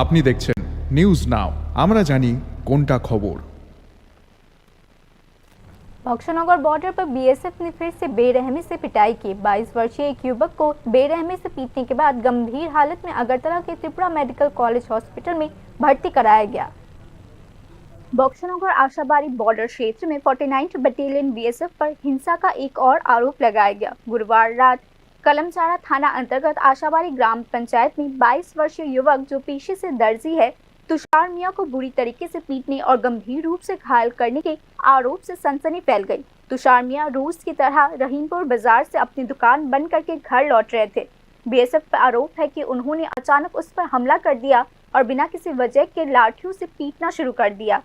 আপনি দেখছেন news now, আমরা জানি কোনটা খবর। बक्सरनगर बॉर्डर पर बीएसएफ ने फिर से बेरहमी से पिटाई की। 22 वर्षीय एक युवक को बेरहमी से पीटने के बाद गंभीर हालत में अगरतला के त्रिपुरा मेडिकल कॉलेज हॉस्पिटल में भर्ती कराया गया। बक्सरनगर आशाबाड़ी बॉर्डर क्षेत्र में 49 बटालियन बीएसएफ पर हिंसा का एक और आरोप लगाया गया। गुरुवार रात कलमचाड़ा थाना अंतर्गत आशाबाड़ी ग्राम पंचायत में 22 वर्षीय युवक जो पेशे से दर्जी है तुषार मिया को बुरी तरीके से पीटने और गंभीर रूप से घायल करने के आरोप से सनसनी फैल गई। तुषार मिया रोज की तरह रहीमपुर बाजार से अपनी दुकान बंद करके घर लौट रहे थे। बीएसएफ पर आरोप है कि उन्होंने अचानक उस पर हमला कर दिया और बिना किसी वजह के लाठियों से पीटना शुरू कर दिया।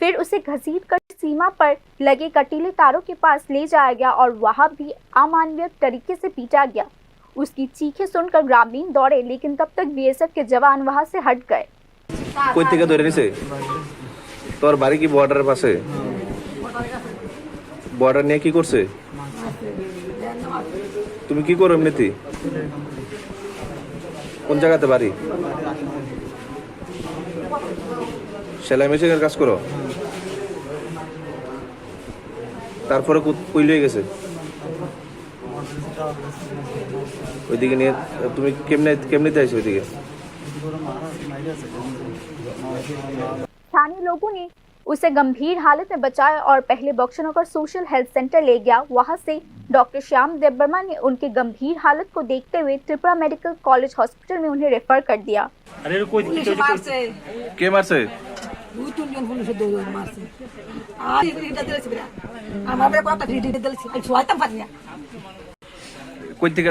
फिर उसे घसीटकर सीमा पर लगे कटीले तारों के पास ले जाया गया और वहां भी अमानवीय तरीके से पीटा गया। उसकी चीखें सुनकर ग्रामीण दौड़े, लेकिन तब तक बीएसएफ के जवान वहां से हट गए। কই থেকে ধরে নিছে? তোর বাড়ি কি বর্ডারের পাশে? বর্ডার নিয়ে কি করছে? তুমি কি করো এমনিতে? কোন জায়গাতে বাড়ি? সেলাই মেশিনের কাজ করো? তারপরে কই লয়ে গেছে? ওইদিকে নিয়ে তুমি কেমনে আইছো ওইদিকে? स्थानीय लोगों ने उसे गंभीर हालत में बचाया और पहले बक्सरनगर सोशल हेल्थ सेंटर ले गया। वहां से डॉक्टर श्याम देव वर्मा ने उनके गंभीर हालत को देखते हुए त्रिपुरा मेडिकल कॉलेज हॉस्पिटल में उन्हें रेफर कर दिया। কে মারছে? কই থেকে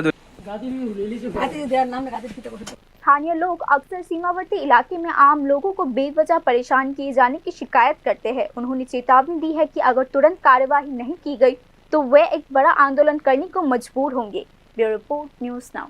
स्थानीय लोग अक्सर सीमावर्ती इलाके में आम लोगों को बेवजह परेशान किए जाने की शिकायत करते हैं। उन्होंने चेतावनी दी है कि अगर तुरंत कार्यवाही नहीं की गई तो वे एक बड़ा आंदोलन करने को मजबूर होंगे। Bureau report, news now.